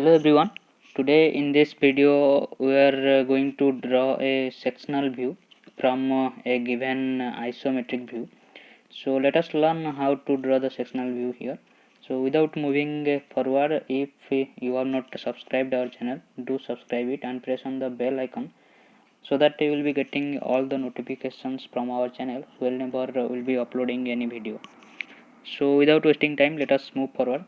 Hello everyone. Today in this video we are going to draw a sectional view from a given isometric view. So let us learn how to draw the sectional view here. So without moving forward, if you have not subscribed our channel, do subscribe it and press on the bell icon so that you will be getting all the notifications from our channel whenever we will be uploading any video. So without wasting time, let us move forward.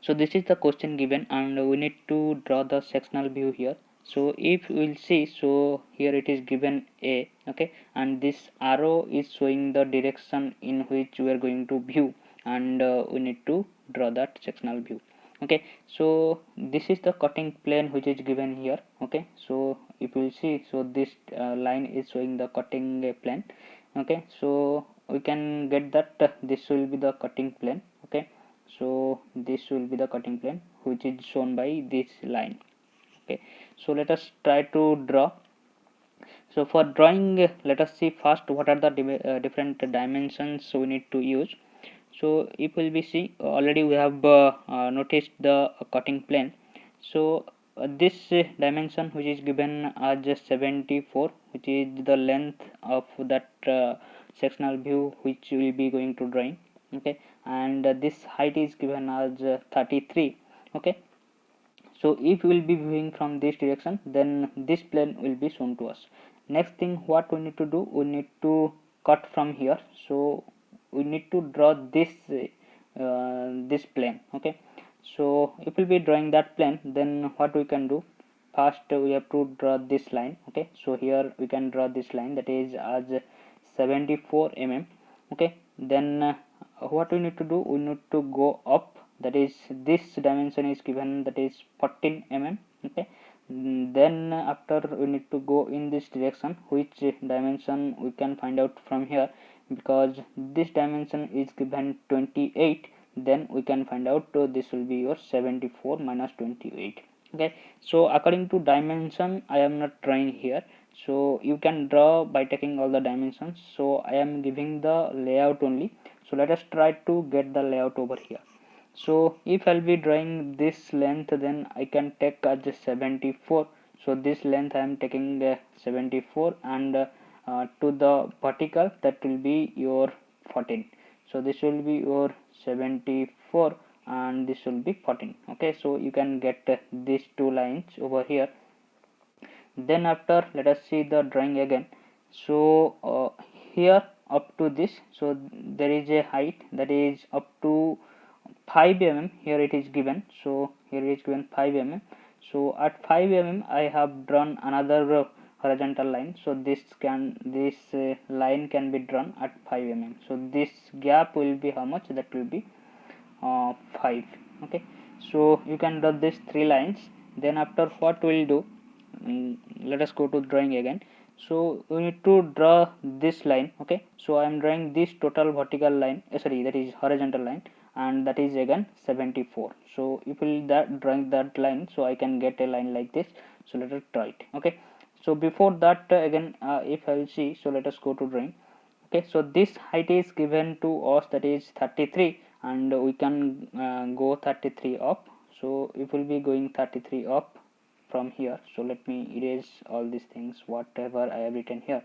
So this is the question given and we need to draw the sectional view here. So if we will see, so here it is given A, okay, and this arrow is showing the direction in which we are going to view, and we need to draw that sectional view. Okay, so this is the cutting plane which is given here. Okay, so if you will see, so this line is showing the cutting plane. Okay, so we can get that this will be the cutting plane. Okay, so this will be the cutting plane which is shown by this line. Okay, so let us try to draw. So for drawing, let us see first what are the different dimensions we need to use. So if we will see, already we have noticed the cutting plane. So this dimension which is given as 74, which is the length of that sectional view which we will be going to drawing. Okay, and this height is given as 33. Okay, so if we will be viewing from this direction, then this plane will be shown to us. Next thing what we need to do, we need to cut from here. So we need to draw this plane. Okay, so if we'll be drawing that plane, then what we can do, first we have to draw this line. Okay, so here we can draw this line, that is as 74 mm. Okay, then what we need to do, we need to go up, that is this dimension is given, that is 14 mm. Okay, then after we need to go in this direction, which dimension we can find out from here, because this dimension is given 28, then we can find out this will be your 74 minus 28. Okay, so according to dimension I am not drawing here, so you can draw by taking all the dimensions. So I am giving the layout only. So let us try to get the layout over here. So if I'll be drawing this length, then I can take as 74. So this length I am taking 74, and to the vertical that will be your 14. So this will be your 74 and this will be 14. Okay, so you can get these two lines over here. Then after, let us see the drawing again. So here up to this, so there is a height that is up to 5 mm. Here it is given, so here it is given 5 mm. So at 5 mm I have drawn another horizontal line. So this line can be drawn at 5 mm. So this gap will be how much? That will be 5. Okay, so you can draw these three lines. Then after, what we'll do, let us go to drawing again. So we need to draw this line. Okay, so I am drawing this total vertical line, sorry, that is horizontal line, and that is again 74. So if we that drawing that line, so I can get a line like this. So let us draw it. Okay, so before that, again if I will see, so let us go to drawing. Okay, so this height is given to us, that is 33, and we can go 33 up. So if we'll be going 33 up from here, so let me erase all these things whatever I have written here.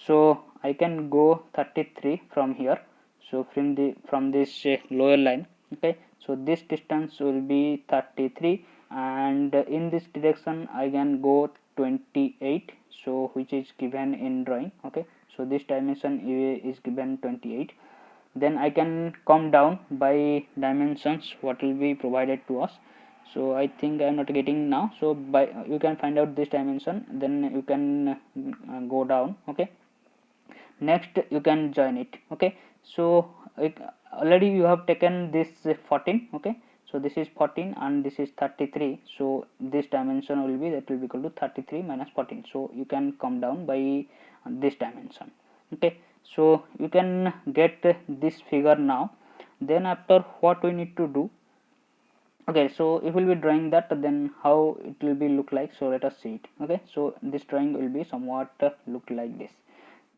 So I can go 33 from here. So from this lower line. Okay, so this distance will be 33, and in this direction I can go 28, so which is given in drawing. Okay, so this dimension is given 28. Then I can come down by dimensions what will be provided to us. So I think I am not getting now. So by you can find out this dimension, then you can go down. Okay, next you can join it. Okay, so already you have taken this 14. Okay, so this is 14 and this is 33. So this dimension will be, that will be equal to 33 minus 14. So you can come down by this dimension. Okay, so you can get this figure now. Then after, what we need to do, okay, so if we'll be drawing that, then how it will be look like, so let us see it. Okay, so this drawing will be somewhat look like this.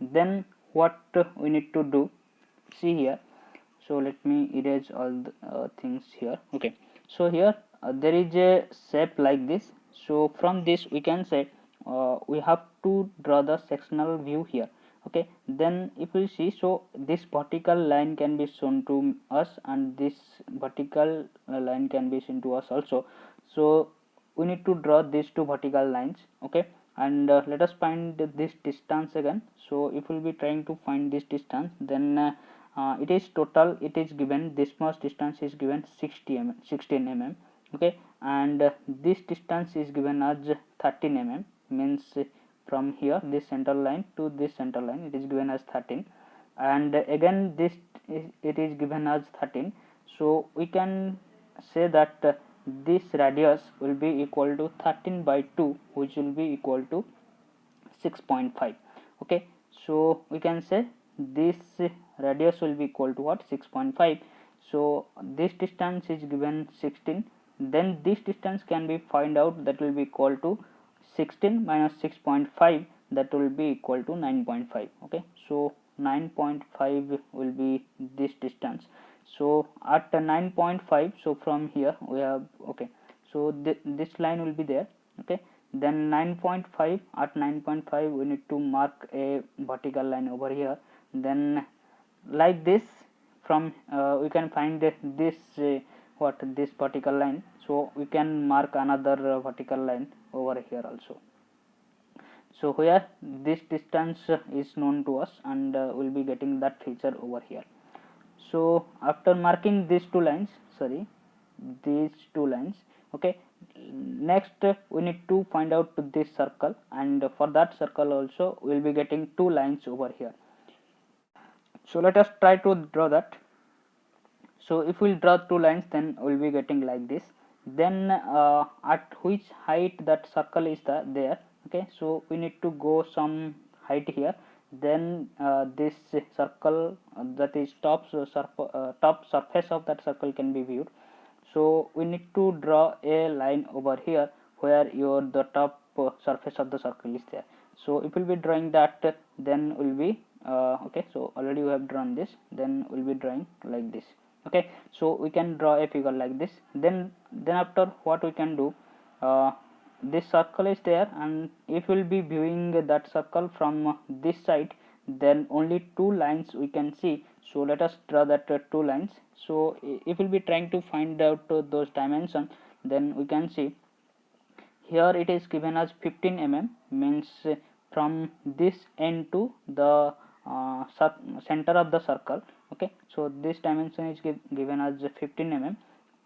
Then what we need to do, see here, so let me erase all the things here. Okay, so here there is a shape like this. So from this we can say we have to draw the sectional view here. Okay, then if we see, so this vertical line can be shown to us and this vertical line can be seen to us also. So we need to draw these two vertical lines. Okay, and let us find this distance again. So if we will be trying to find this distance, then it is total, it is given, this much distance is given 16 mm. Okay, and this distance is given as 13 mm, means from here this center line to this center line it is given as 13, and again this it is given as 13. So we can say that this radius will be equal to 13 by 2, which will be equal to 6.5. okay, so we can say this radius will be equal to what, 6.5. so this distance is given 16, then this distance can be find out, that will be equal to 16 minus 6.5, that will be equal to 9.5. okay, so 9.5 will be this distance. So at 9.5, so from here we have, okay, so this line will be there. Okay, then 9.5, at 9.5 we need to mark a vertical line over here. Then like this, from we can find this what, this vertical line, so we can mark another vertical line over here also. So where this distance is known to us, and we'll be getting that feature over here. So after marking these two lines, sorry, these two lines, okay, next we need to find out this circle, and for that circle also we'll be getting two lines over here. So let us try to draw that. So if we'll draw two lines, then we'll be getting like this. Then at which height that circle is there, okay, so we need to go some height here. Then this circle, that is top surface of that circle can be viewed. So we need to draw a line over here where the top surface of the circle is there. So if we'll be drawing that, then we'll be okay, so already we have drawn this, then we'll be drawing like this. Okay, so we can draw a figure like this. Then after, what we can do, this circle is there, and if we'll be viewing that circle from this side, then only two lines we can see. So let us draw that two lines. So if we'll be trying to find out those dimensions, then we can see here it is given as 15 mm, means from this end to the center of the circle. Okay, so this dimension is given as 15 mm,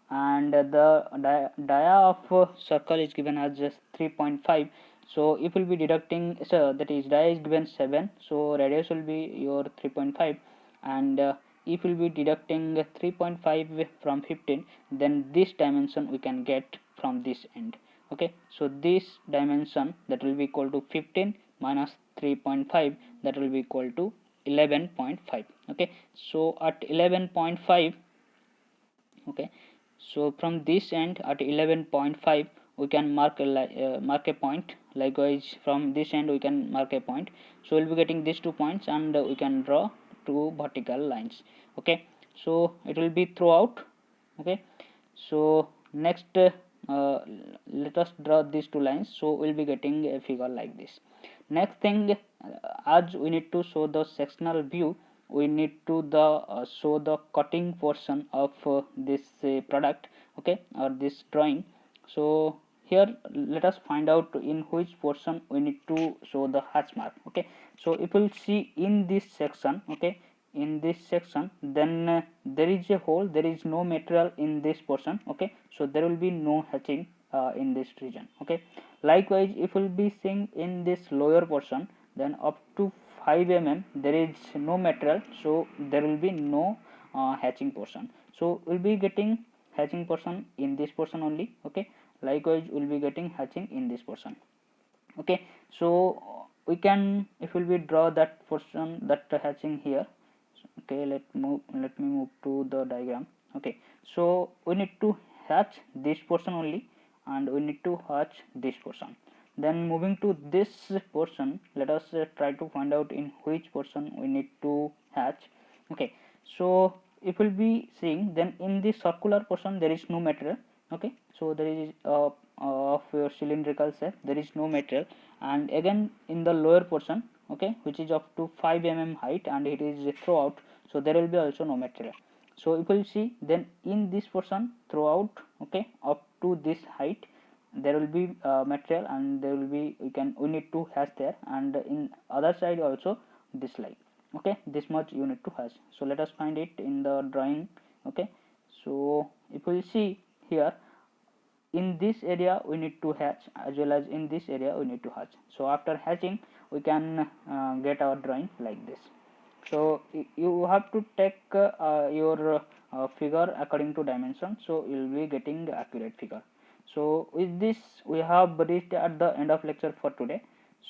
and the dia of circle is given as just 3.5. so if we'll be deducting, so that is dia is given 7, so radius will be your 3.5, and if we'll be deducting 3.5 from 15, then this dimension we can get from this end. Okay, so this dimension, that will be equal to 15 minus 3.5, that will be equal to 11.5. okay, so at 11.5, okay, so from this end at 11.5 we can mark a point. Likewise from this end we can mark a point. So we'll be getting these 2 points, and we can draw two vertical lines. Okay, so it will be throughout. Okay, so next let us draw these two lines. So we'll be getting a figure like this. Next thing, as we need to show the sectional view, we need to show the cutting portion of this product, okay, or this drawing. So here let us find out in which portion we need to show the hatch mark. Okay, so if we'll see in this section, okay, in this section, then there is a hole, there is no material in this portion. Okay, so there will be no hatching in this region. Okay, likewise if we'll be seeing in this lower portion, then up to 5 mm there is no material, so there will be no hatching portion. So we'll be getting hatching portion in this portion only. Okay, likewise we'll be getting hatching in this portion. Okay, so we can, if we'll be draw that portion, that hatching here. Okay, let me move to the diagram. Okay, so we need to hatch this portion only, and we need to hatch this portion. Then moving to this portion, let us try to find out in which portion we need to hatch. Okay, so if we'll be seeing, then in this circular portion there is no material. okay. So there is of your cylindrical shape, there is no material, and again in the lower portion, okay, which is up to 5 mm height and it is throughout, so there will be also no material. So if you see, then in this portion throughout, okay, up to this height there will be material, and there will be, we need to hash there, and in other side also this line, okay, this much you need to hash. So let us find it in the drawing, okay. So if we see here, in this area we need to hatch, as well as in this area we need to hatch. So after hatching we can get our drawing like this. So you have to take your figure according to dimension, so you will be getting the accurate figure. So with this we have reached at the end of lecture for today.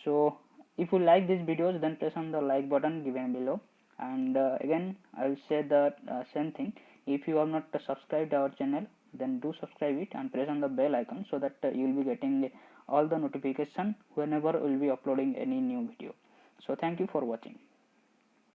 So if you like these videos, then press on the like button given below, and again I will say the same thing, if you have not subscribed our channel, then do subscribe it and press on the bell icon, so that you will be getting all the notification whenever we will be uploading any new video. So thank you for watching.